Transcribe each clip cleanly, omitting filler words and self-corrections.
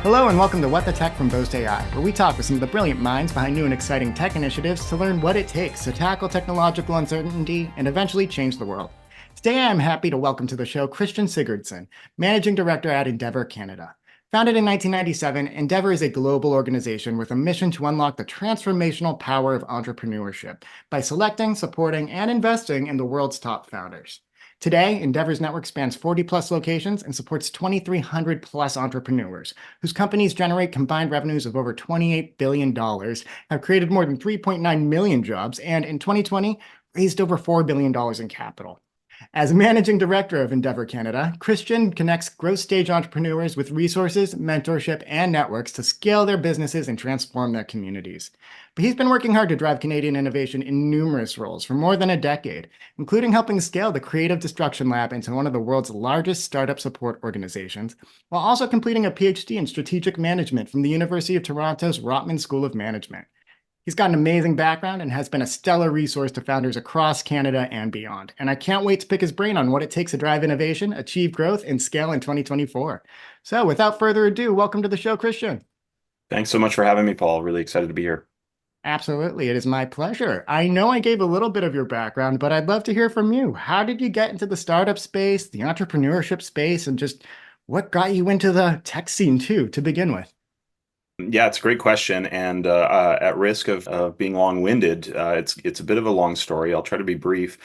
Hello and welcome to What the Tech from Boast AI, where we talk with some of the brilliant minds behind new and exciting tech initiatives to learn what it takes to tackle technological uncertainty and eventually change the world. Today I am happy to welcome to the show Kristjan Sigurdson, Managing Director at Endeavor Canada. Founded in 1997, Endeavor is a global organization with a mission to unlock the transformational power of entrepreneurship by selecting, supporting, and investing in the world's top founders. Today, Endeavor's network spans 40 plus locations and supports 2,300 plus entrepreneurs, whose companies generate combined revenues of over $28 billion, have created more than 3.9 million jobs, and in 2020, raised over $4 billion in capital. As Managing Director of Endeavor Canada, Kristjen connects growth stage entrepreneurs with resources, mentorship, and networks to scale their businesses and transform their communities. But he's been working hard to drive Canadian innovation in numerous roles for more than a decade, including helping scale the Creative Destruction Lab into one of the world's largest startup support organizations, while also completing a PhD in strategic management from the University of Toronto's Rotman School of Management. He's got an amazing background and has been a stellar resource to founders across Canada and beyond. And I can't wait to pick his brain on what it takes to drive innovation, achieve growth, and scale in 2024. So without further ado, welcome to the show, Kristjen. Thanks so much for having me, Paul. Really excited to be here. Absolutely. It is my pleasure. I know I gave a little bit of your background, but I'd love to hear from you. How did you get into the startup space, the entrepreneurship space, and just what got you into the tech scene too, to begin with? Yeah, it's a great question, and at risk of being long-winded, it's a bit of a long story. I'll try to be brief.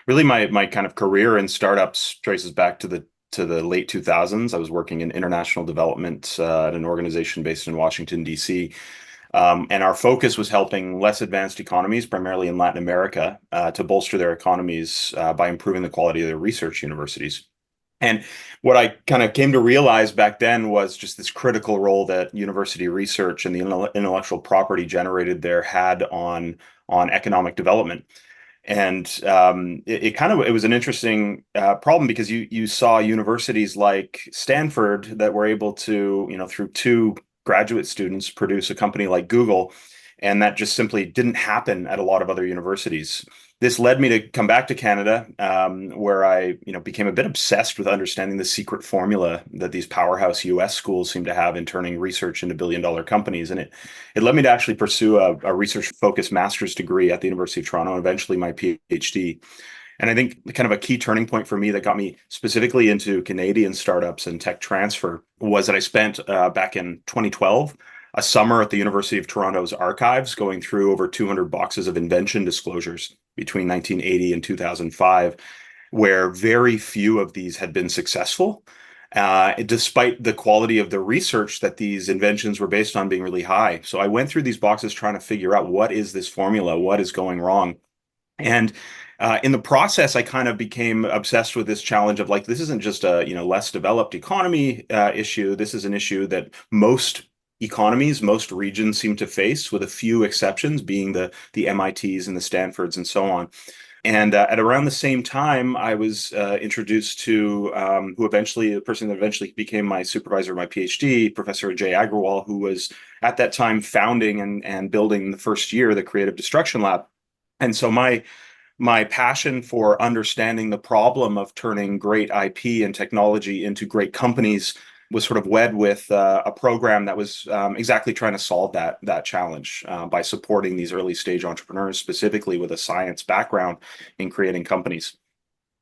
Really, my kind of career in startups traces back to the late 2000s. I was working in international development at an organization based in Washington, D.C. And our focus was helping less advanced economies, primarily in Latin America, to bolster their economies by improving the quality of their research universities. And what I kind of came to realize back then was just this critical role that university research and the intellectual property generated there had on economic development. And it was an interesting problem because you saw universities like Stanford that were able to, through two graduate students, produce a company like Google, and that just simply didn't happen at a lot of other universities. This led me to come back to Canada, where I, became a bit obsessed with understanding the secret formula that these powerhouse U.S. schools seem to have in turning research into billion-dollar companies. And it led me to actually pursue a research-focused master's degree at the University of Toronto, and eventually my PhD. And I think kind of a key turning point for me that got me specifically into Canadian startups and tech transfer was that I spent back in 2012 a summer at the University of Toronto's archives going through over 200 boxes of invention disclosures between 1980 and 2005, where very few of these had been successful, despite the quality of the research that these inventions were based on being really high. So I went through these boxes trying to figure out what is this formula, what is going wrong. And in the process, I kind of became obsessed with this challenge of like, this isn't just a less developed economy issue. This is an issue that most economies, most regions seem to face, with a few exceptions being the MITs and the Stanfords and so on. And at around the same time, I was introduced to the person that eventually became my supervisor of my PhD, Professor Ajay Agrawal, who was at that time founding and building the first year the Creative Destruction Lab. And so my passion for understanding the problem of turning great IP and technology into great companies was sort of wed with a program that was exactly trying to solve that challenge by supporting these early stage entrepreneurs, specifically with a science background in creating companies.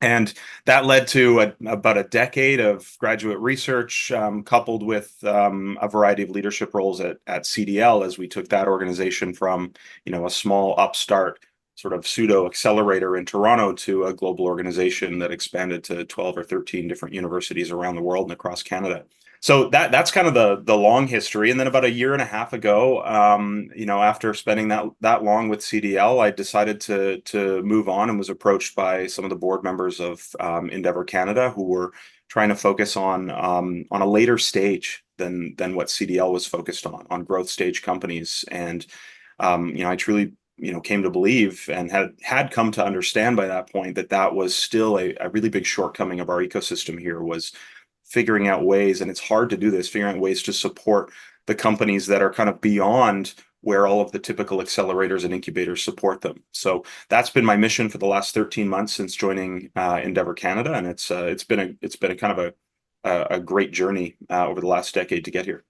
And that led to about a decade of graduate research, coupled with a variety of leadership roles at CDL, as we took that organization from a small upstart sort of pseudo accelerator in Toronto to a global organization that expanded to 12 or 13 different universities around the world and across Canada. So that's kind of the long history. And then about a year and a half ago, after spending that long with CDL, I decided to move on and was approached by some of the board members of Endeavor Canada, who were trying to focus on a later stage than what CDL was focused on growth stage companies. And I truly came to believe and had come to understand by that point that was still a really big shortcoming of our ecosystem here, was figuring out ways, and it's hard to do this, figuring out ways to support the companies that are kind of beyond where all of the typical accelerators and incubators support them. So that's been my mission for the last 13 months since joining Endeavor Canada, and it's been a kind of a great journey over the last decade to get here.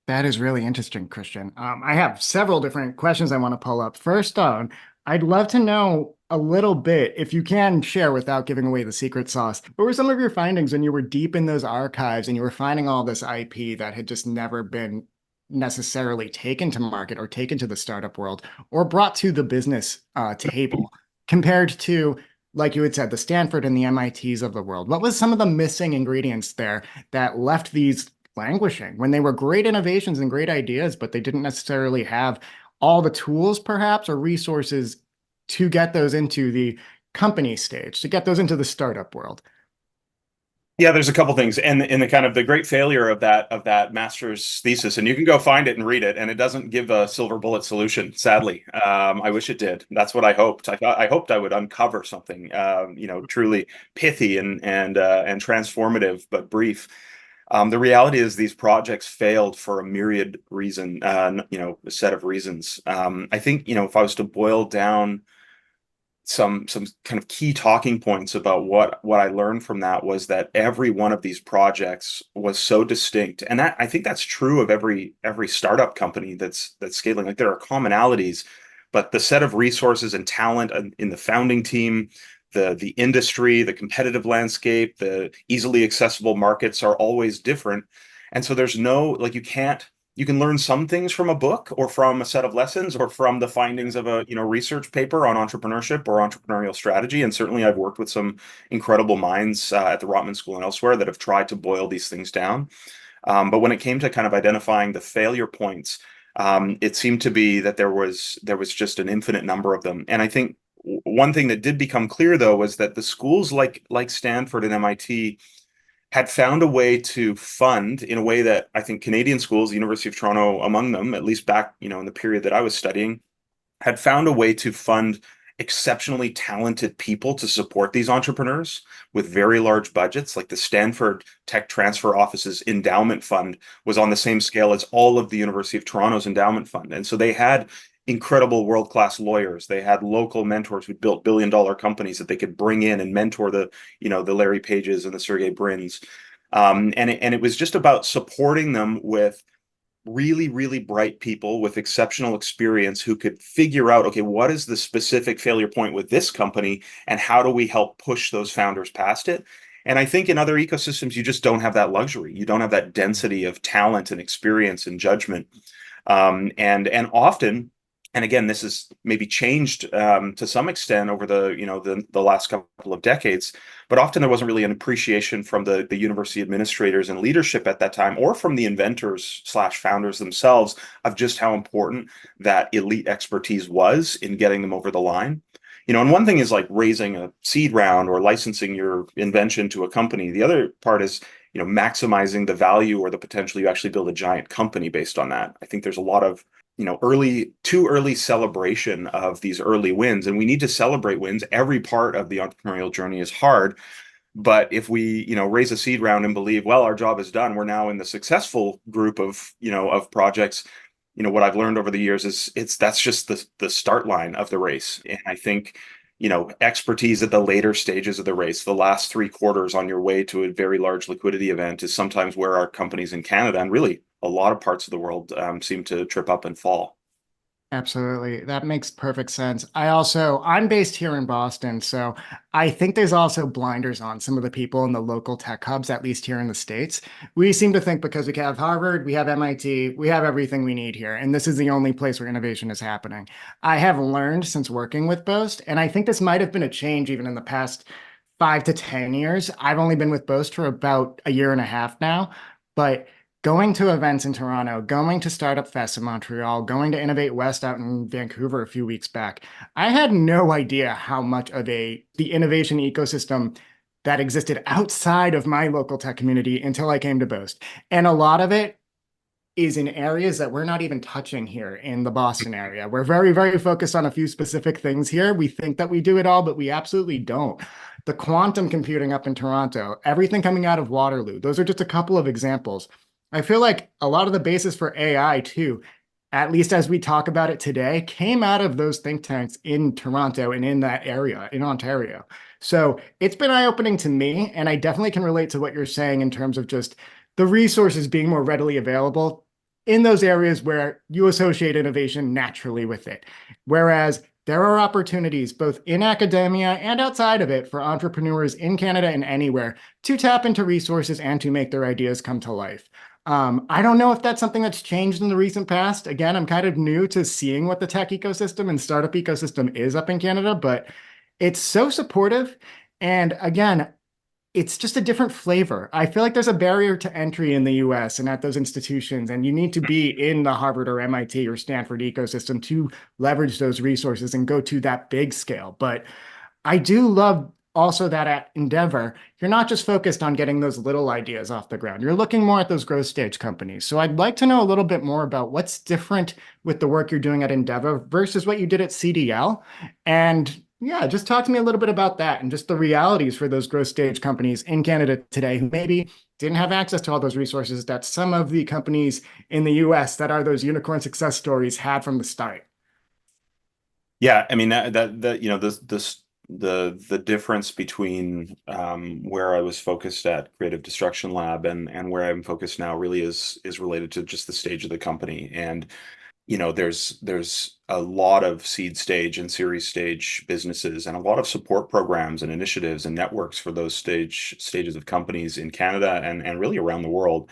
That is really interesting, Christian. I have several different questions I want to pull up. First on, I'd love to know a little bit, if you can share without giving away the secret sauce. What were some of your findings when you were deep in those archives and you were finding all this IP that had just never been necessarily taken to market or taken to the startup world or brought to the business table compared to, like you had said, the Stanford and the MITs of the world? What was some of the missing ingredients there that left these languishing when they were great innovations and great ideas, but they didn't necessarily have all the tools, perhaps, or resources to get those into the company stage, to get those into the startup world? Yeah, there's a couple things, and in the kind of the great failure of that master's thesis, and you can go find it and read it, and it doesn't give a silver bullet solution. Sadly, I wish it did. That's what I hoped. I hoped I would uncover something, truly pithy and transformative, but brief. The reality is these projects failed for a myriad reason, a set of reasons. I think, if I was to boil down some kind of key talking points about what I learned from that was that every one of these projects was so distinct, and I think that's true of every startup company that's scaling. Like there are commonalities, but the set of resources and talent in the founding team, the industry, the competitive landscape, the easily accessible markets are always different, and so there's no like you can learn some things from a book or from a set of lessons or from the findings of a research paper on entrepreneurship or entrepreneurial strategy. And certainly I've worked with some incredible minds at the Rotman School and elsewhere that have tried to boil these things down. But when it came to kind of identifying the failure points, it seemed to be that there was just an infinite number of them. And I think one thing that did become clear though was that the schools like Stanford and MIT had found a way to fund in a way that I think Canadian schools, the University of Toronto among them, at least back, in the period that I was studying, had found a way to fund exceptionally talented people to support these entrepreneurs with very large budgets. Like the Stanford Tech Transfer Office's endowment fund was on the same scale as all of the University of Toronto's endowment fund. And so they had incredible world-class lawyers. They had local mentors who built billion-dollar companies that they could bring in and mentor the Larry Pages and the Sergey Brins. And it was just about supporting them with really, really bright people with exceptional experience who could figure out, okay, what is the specific failure point with this company and how do we help push those founders past it? And I think in other ecosystems, you just don't have that luxury. You don't have that density of talent and experience and judgment. And often, and again, this has maybe changed to some extent over the last couple of decades, but often there wasn't really an appreciation from the university administrators and leadership at that time, or from the inventors/founders themselves, of just how important that elite expertise was in getting them over the line. And one thing is like raising a seed round or licensing your invention to a company. The other part is maximizing the value or the potential you actually build a giant company based on that. I think there's a lot of too early celebration of these early wins, and we need to celebrate wins. Every part of the entrepreneurial journey is hard, but if we raise a seed round and believe, well, our job is done, we're now in the successful group of projects. What I've learned over the years is that's just the start line of the race. And I think expertise at the later stages of the race, the last 3 quarters on your way to a very large liquidity event, is sometimes where our companies in Canada and really a lot of parts of the world seem to trip up and fall. Absolutely. That makes perfect sense. I'm based here in Boston, so I think there's also blinders on some of the people in the local tech hubs, at least here in the States. We seem to think because we have Harvard, we have MIT, we have everything we need here, and this is the only place where innovation is happening. I have learned since working with Boast, and I think this might have been a change even in the past 5 to 10 years. I've only been with Boast for about a year and a half now, but going to events in Toronto, going to Startup Fest in Montreal, going to Innovate West out in Vancouver a few weeks back, I had no idea how much of the innovation ecosystem that existed outside of my local tech community until I came to Boast. And a lot of it is in areas that we're not even touching here in the Boston area. We're very, very focused on a few specific things here. We think that we do it all, but we absolutely don't. The quantum computing up in Toronto, everything coming out of Waterloo, those are just a couple of examples. I feel like a lot of the basis for AI too, at least as we talk about it today, came out of those think tanks in Toronto and in that area in Ontario. So it's been eye-opening to me, and I definitely can relate to what you're saying in terms of just the resources being more readily available. in those areas where you associate innovation naturally with it. Whereas there are opportunities both in academia and outside of it for entrepreneurs in Canada and anywhere to tap into resources and to make their ideas come to life. I don't know if that's something that's changed in the recent past. Again, I'm kind of new to seeing what the tech ecosystem and startup ecosystem is up in Canada, but it's so supportive. And again, it's just a different flavor. I feel like there's a barrier to entry in the US and at those institutions, and you need to be in the Harvard or MIT or Stanford ecosystem to leverage those resources and go to that big scale. But I do love also that at Endeavor, you're not just focused on getting those little ideas off the ground. You're looking more at those growth stage companies. So I'd like to know a little bit more about what's different with the work you're doing at Endeavor versus what you did at CDL. And yeah, just talk to me a little bit about that and just the realities for those growth stage companies in Canada today who maybe didn't have access to all those resources that some of the companies in the US that are those unicorn success stories had from the start. Yeah, I mean that the difference between where I was focused at Creative Destruction Lab and where I'm focused now really is related to just the stage of the company. And there's a lot of seed stage and series stage businesses and a lot of support programs and initiatives and networks for those stages of companies in Canada and really around the world.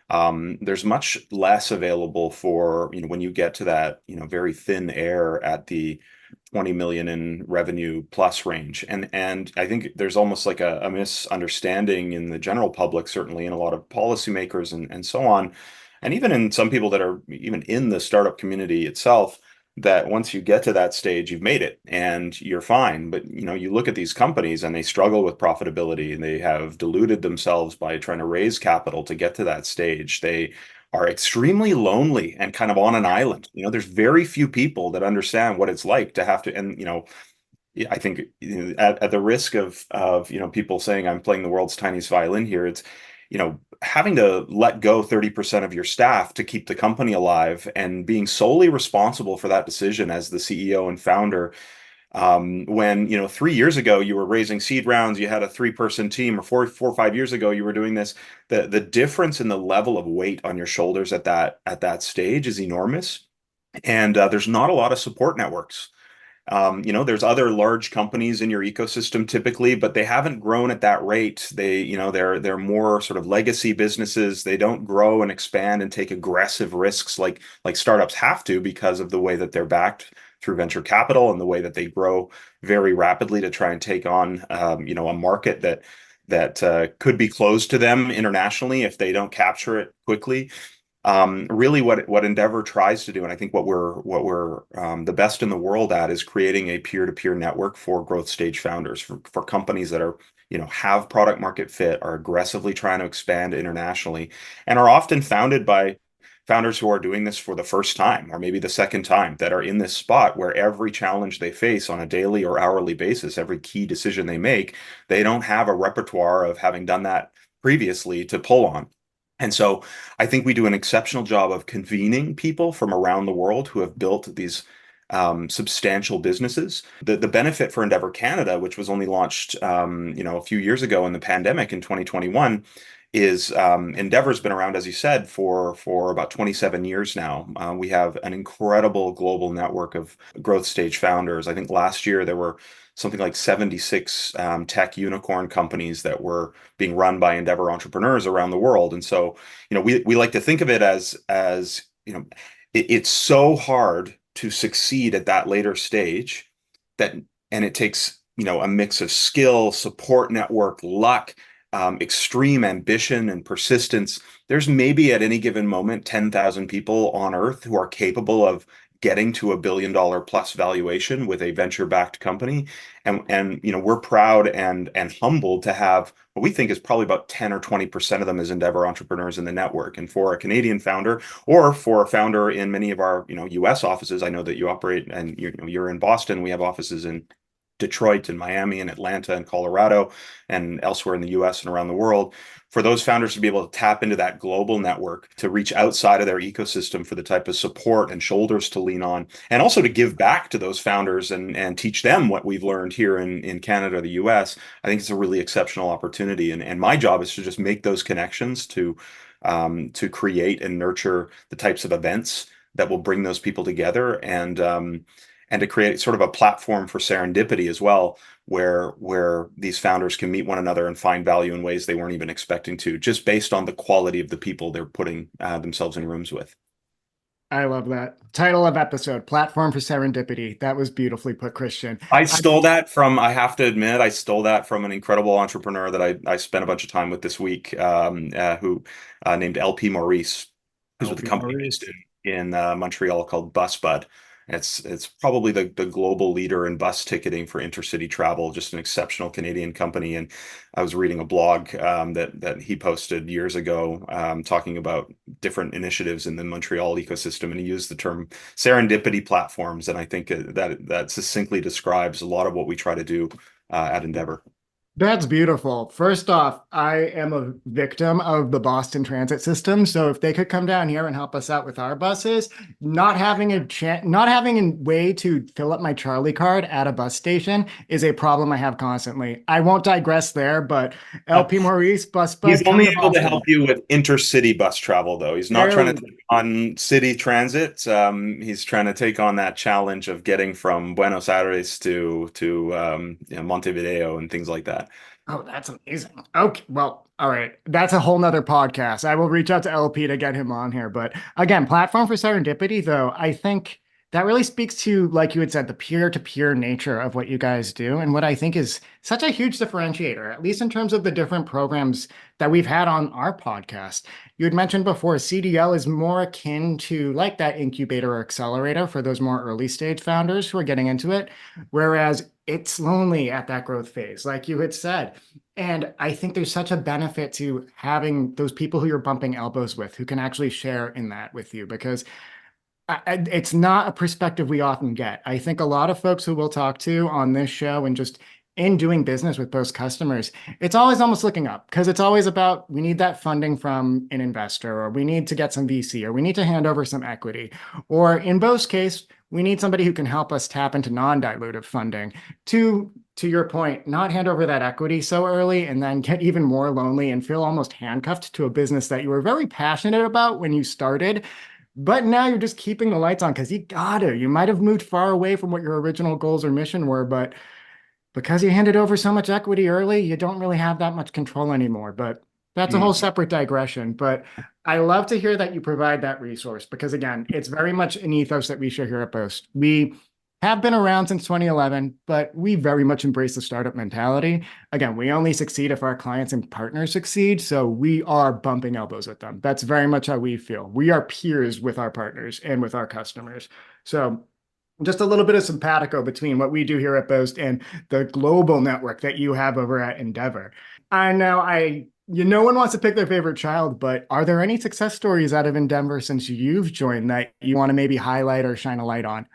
There's much less available for, when you get to that, very thin air at the 20 million in revenue plus range. And I think there's almost like a misunderstanding in the general public, certainly in a lot of policymakers and so on, and even in some people that are even in the startup community itself, that once you get to that stage, you've made it and you're fine. But you look at these companies and they struggle with profitability and they have diluted themselves by trying to raise capital to get to that stage. They are extremely lonely and kind of on an island. There's very few people that understand what it's like to have to, and I think at the risk of people saying I'm playing the world's tiniest violin here, it's having to let go 30% of your staff to keep the company alive and being solely responsible for that decision as the CEO and founder. When 3 years ago you were raising seed rounds, you had a 3-person team, or 4 or 5 years ago you were doing this. The difference in the level of weight on your shoulders at that stage is enormous, and there's not a lot of support networks. There's other large companies in your ecosystem typically, but they haven't grown at that rate. They're more sort of legacy businesses. They don't grow and expand and take aggressive risks like startups have to because of the way that they're backed through venture capital and the way that they grow very rapidly to try and take on, a market that could be closed to them internationally if they don't capture it quickly. Really what Endeavor tries to do, and I think what we're the best in the world at, is creating a peer-to-peer network for growth stage founders, for companies that are, have product market fit, are aggressively trying to expand internationally, and are often founded by founders who are doing this for the first time or maybe the second time, that are in this spot where every challenge they face on a daily or hourly basis, every key decision they make, they don't have a repertoire of having done that previously to pull on. And so I think we do an exceptional job of convening people from around the world who have built these substantial businesses. The benefit for Endeavor Canada, which was only launched a few years ago in the pandemic in 2021, is Endeavor's been around, as you said, for about 27 years now. We have an incredible global network of growth stage founders. I think last year there were something like 76 tech unicorn companies that were being run by Endeavor entrepreneurs around the world. And so, we like to think of it as it's so hard to succeed at that later stage and it takes, a mix of skill, support network, luck, extreme ambition and persistence. There's maybe at any given moment 10,000 people on Earth who are capable of getting to $1 billion plus valuation with a venture-backed company. And we're proud and humbled to have what we think is probably about 10 or 20% of them as Endeavor entrepreneurs in the network. And for a Canadian founder, or for a founder in many of our US offices, I know that you operate and you're in Boston. We have offices in Detroit and Miami and Atlanta and Colorado and elsewhere in the US and around the world. For those founders to be able to tap into that global network, to reach outside of their ecosystem for the type of support and shoulders to lean on, and also to give back to those founders and teach them what we've learned here in Canada, the US, I think it's a really exceptional opportunity. And my job is to just make those connections to to create and nurture the types of events that will bring those people together, and to create sort of a platform for serendipity as well, where these founders can meet one another and find value in ways they weren't even expecting to, just based on the quality of the people they're putting themselves in rooms with. I love that. Title of episode, Platform for Serendipity. That was beautifully put, Kristjen. I have to admit, I stole that from an incredible entrepreneur that I spent a bunch of time with this week, who named LP Maurice, who's with a LP company based Maurice. in Montreal called BusBud. It's probably the global leader in bus ticketing for intercity travel, just an exceptional Canadian company. And I was reading a blog that he posted years ago, talking about different initiatives in the Montreal ecosystem, and he used the term serendipity platforms. And I think that succinctly describes a lot of what we try to do at Endeavor. That's beautiful. First off, I am a victim of the Boston transit system. So if they could come down here and help us out with our buses, not having a way to fill up my Charlie card at a bus station is a problem I have constantly. I won't digress there, but LP Maurice, Bus He's Bud, come only to able to help Boston. you with intercity bus travel, though. He's not There trying we to take on city transit. He's trying to take on that challenge of getting from Buenos Aires to Montevideo and things like that. Oh, that's amazing. Okay, well, all right. That's a whole nother podcast. I will reach out to LP to get him on here. But again, platform for serendipity, though, I think that really speaks to, like you had said, the peer-to-peer nature of what you guys do, and what I think is such a huge differentiator, at least in terms of the different programs that we've had on our podcast. You had mentioned before, CDL is more akin to like that incubator or accelerator for those more early stage founders who are getting into it, whereas it's lonely at that growth phase, like you had said. And I think there's such a benefit to having those people who you're bumping elbows with who can actually share in that with you, because it's not a perspective we often get. I think a lot of folks who we'll talk to on this show and just in doing business with those customers, it's always almost looking up, because it's always about, we need that funding from an investor, or we need to get some VC, or we need to hand over some equity. Or in Bo's case, we need somebody who can help us tap into non-dilutive funding to your point, not hand over that equity so early and then get even more lonely and feel almost handcuffed to a business that you were very passionate about when you started. But now you're just keeping the lights on because you might have moved far away from what your original goals or mission were, but because you handed over so much equity early, you don't really have that much control anymore. But that's a whole separate digression. But I love to hear that you provide that resource, because again, it's very much an ethos that we share here at Boast. We have been around since 2011, but we very much embrace the startup mentality. Again, we only succeed if our clients and partners succeed. So we are bumping elbows with them. That's very much how we feel. We are peers with our partners and with our customers. So just a little bit of simpatico between what we do here at Boast and the global network that you have over at Endeavor. I know no one wants to pick their favorite child, but are there any success stories out of Endeavor since you've joined that you want to maybe highlight or shine a light on?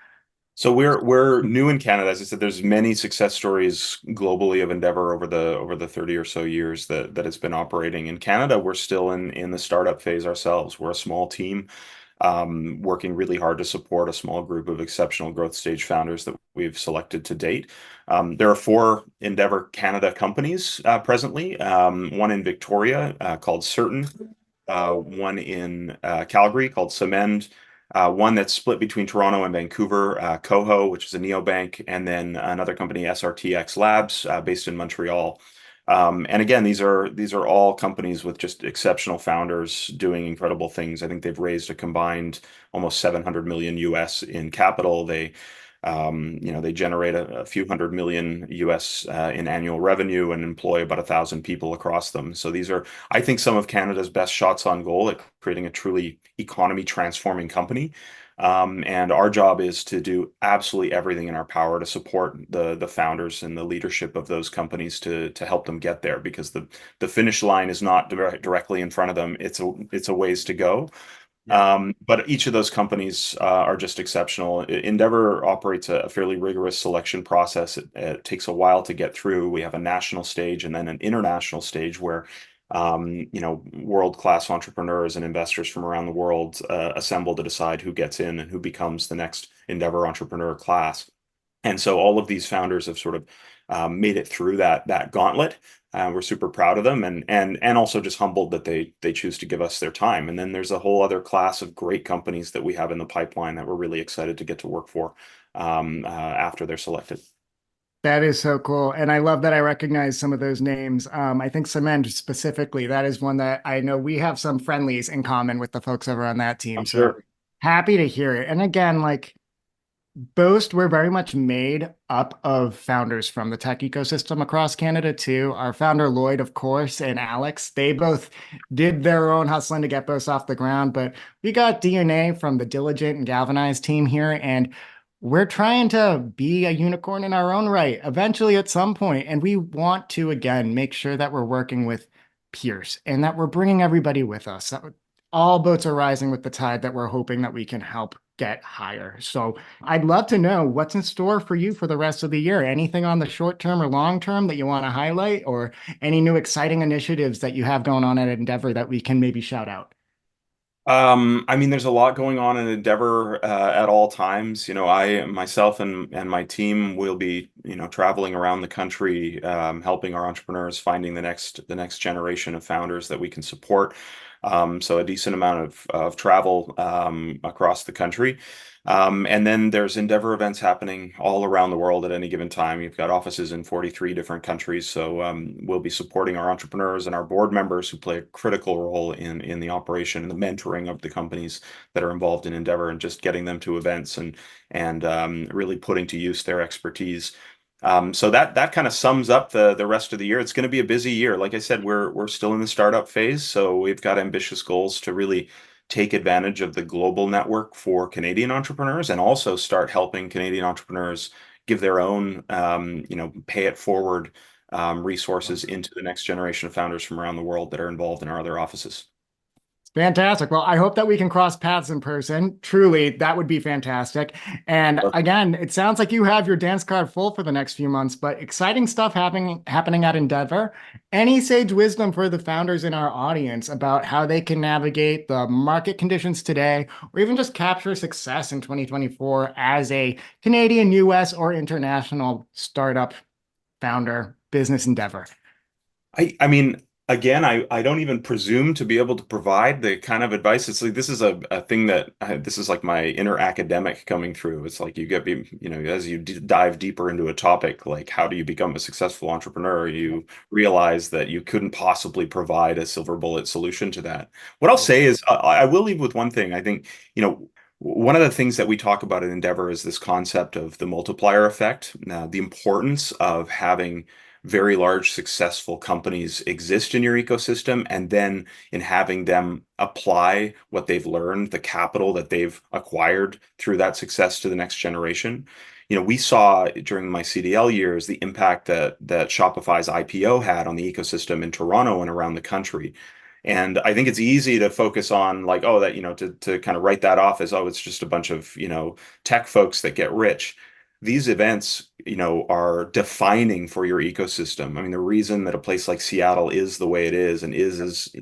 So we're new in Canada. As I said, there's many success stories globally of Endeavor over the 30 or so years that it's been operating. In Canada, we're still in the startup phase ourselves. We're a small team, working really hard to support a small group of exceptional growth stage founders that we've selected to date. There are 4 Endeavor Canada companies presently, one in Victoria called Certain, one in Calgary called Cement, one that's split between Toronto and Vancouver, Coho, which is a neobank, and then another company, SRTX Labs, based in Montreal. And again, these are all companies with just exceptional founders doing incredible things. I think they've raised a combined almost 700 million US in capital. They generate a few hundred million US in annual revenue and employ about 1,000 people across them. So these are, I think, some of Canada's best shots on goal at creating a truly economy transforming company. And our job is to do absolutely everything in our power to support the founders and the leadership of those companies to help them get there, because the finish line is not directly in front of them. It's a ways to go. But each of those companies are just exceptional. Endeavor operates a fairly rigorous selection process. It takes a while to get through. We have a national stage and then an international stage where world-class entrepreneurs and investors from around the world assemble to decide who gets in and who becomes the next Endeavor entrepreneur class. And so all of these founders have sort of made it through that gauntlet. We're super proud of them, and also just humbled that they choose to give us their time. And then there's a whole other class of great companies that we have in the pipeline that we're really excited to get to work for after they're selected. That is so cool. And I love that I recognize some of those names. I think Cement specifically, that is one that I know we have some friendlies in common with the folks over on that team. I'm So sure. happy to hear it. And again, like Boast, we're very much made up of founders from the tech ecosystem across Canada too. Our founder Lloyd, of course, and Alex, they both did their own hustling to get Boast off the ground, but we got DNA from the Diligent and Galvanized team here, and we're trying to be a unicorn in our own right eventually at some point. And we want to, again, make sure that we're working with peers and that we're bringing everybody with us. All boats are rising with the tide that we're hoping that we can help get higher. So I'd love to know what's in store for you for the rest of the year. Anything on the short term or long term that you want to highlight, or any new exciting initiatives that you have going on at Endeavor that we can maybe shout out? I mean, there's a lot going on in Endeavor at all times. I myself and my team will be, traveling around the country, helping our entrepreneurs finding the next generation of founders that we can support. So a decent amount of travel across the country. And then there's Endeavor events happening all around the world at any given time. You've got offices in 43 different countries. So we'll be supporting our entrepreneurs and our board members who play a critical role in the operation and the mentoring of the companies that are involved in Endeavor, and just getting them to events and really putting to use their expertise. So that kind of sums up the rest of the year. It's going to be a busy year. Like I said, we're still in the startup phase, so we've got ambitious goals to really take advantage of the global network for Canadian entrepreneurs, and also start helping Canadian entrepreneurs give their own, pay it forward resources into the next generation of founders from around the world that are involved in our other offices. Fantastic. Well, I hope that we can cross paths in person. Truly, that would be fantastic. And again, it sounds like you have your dance card full for the next few months, but exciting stuff happening at Endeavor. Any sage wisdom for the founders in our audience about how they can navigate the market conditions today, or even just capture success in 2024 as a Canadian, US, or international startup founder business endeavor? I mean, again, I don't even presume to be able to provide the kind of advice. It's like this is a thing that this is like my inner academic coming through. It's like as you dive deeper into a topic, like how do you become a successful entrepreneur, you realize that you couldn't possibly provide a silver bullet solution to that. What I'll say is, I will leave with one thing. I think, one of the things that we talk about at Endeavor is this concept of the multiplier effect, the importance of having very large successful companies exist in your ecosystem, and then in having them apply what they've learned, the capital that they've acquired through that success to the next generation. We saw during my CDL years the impact that Shopify's IPO had on the ecosystem in Toronto and around the country. And I think it's easy to focus on, like, oh, that, to kind of write that off as, oh, it's just a bunch of, tech folks that get rich. These events, are defining for your ecosystem. I mean, the reason that a place like Seattle is the way it is and is as,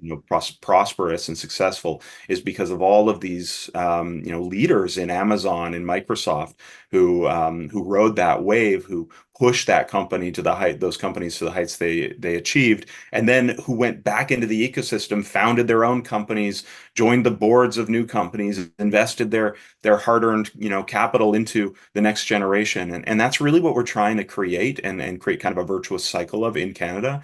prosperous and successful is because of all of these, leaders in Amazon and Microsoft who rode that wave, who pushed those companies to the heights they achieved, and then who went back into the ecosystem, founded their own companies, joined the boards of new companies, invested their hard-earned, capital into the next generation. And that's really what we're trying to create, and create kind of a virtuous cycle of in Canada.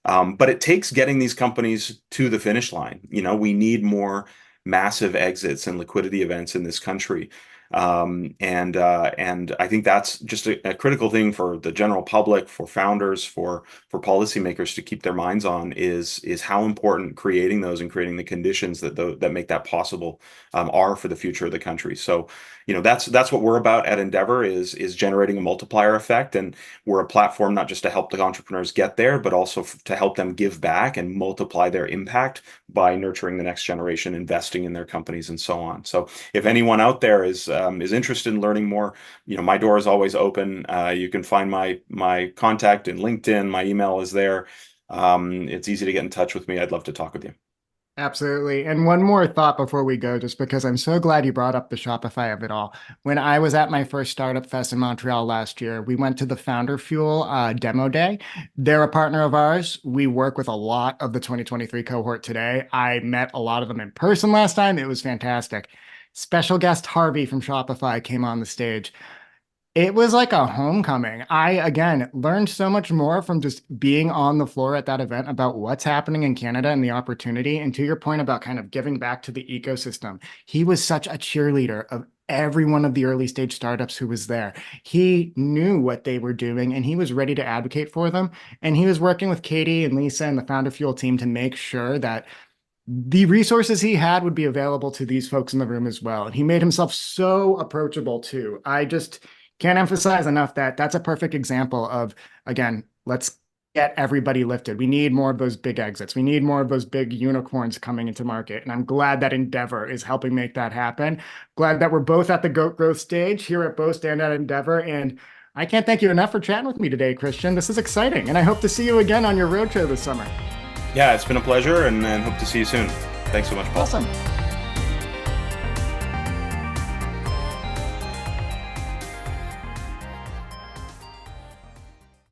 But it takes getting these companies to the finish line. We need more massive exits and liquidity events in this country. And I think that's just a critical thing for the general public, for founders, for policymakers to keep their minds on, is how important creating those and creating the conditions that make that possible are for the future of the country. So, that's what we're about at Endeavor, is generating a multiplier effect, and we're a platform not just to help the entrepreneurs get there, but also to help them give back and multiply their impact by nurturing the next generation, investing in their companies, and so on. So if anyone out there is interested in learning more, my door is always open. You can find my contact in LinkedIn. My email is there. It's easy to get in touch with me. I'd love to talk with you. Absolutely. And one more thought before we go, just because I'm so glad you brought up the Shopify of it all. When I was at my first Startup Fest in Montreal last year, we went to the Founder Fuel demo day. They're a partner of ours. We work with a lot of the 2023 cohort today. I met a lot of them in person last time. It was fantastic. Special guest Harvey from Shopify came on the stage. It was like a homecoming. I, again, learned so much more from just being on the floor at that event about what's happening in Canada and the opportunity. And to your point about kind of giving back to the ecosystem, he was such a cheerleader of every one of the early stage startups who was there. He knew what they were doing and he was ready to advocate for them. And he was working with Katie and Lisa and the Founder Fuel team to make sure that the resources he had would be available to these folks in the room as well. And he made himself so approachable too. I just can't emphasize enough that that's a perfect example of, again, let's get everybody lifted. We need more of those big exits. We need more of those big unicorns coming into market. And I'm glad that Endeavor is helping make that happen. Glad that we're both at the GOAT growth stage here at Boast and at Endeavor. And I can't thank you enough for chatting with me today, Kristjen. This is exciting. And I hope to see you again on your roadshow this summer. Yeah, it's been a pleasure and hope to see you soon. Thanks so much, Paul. Awesome.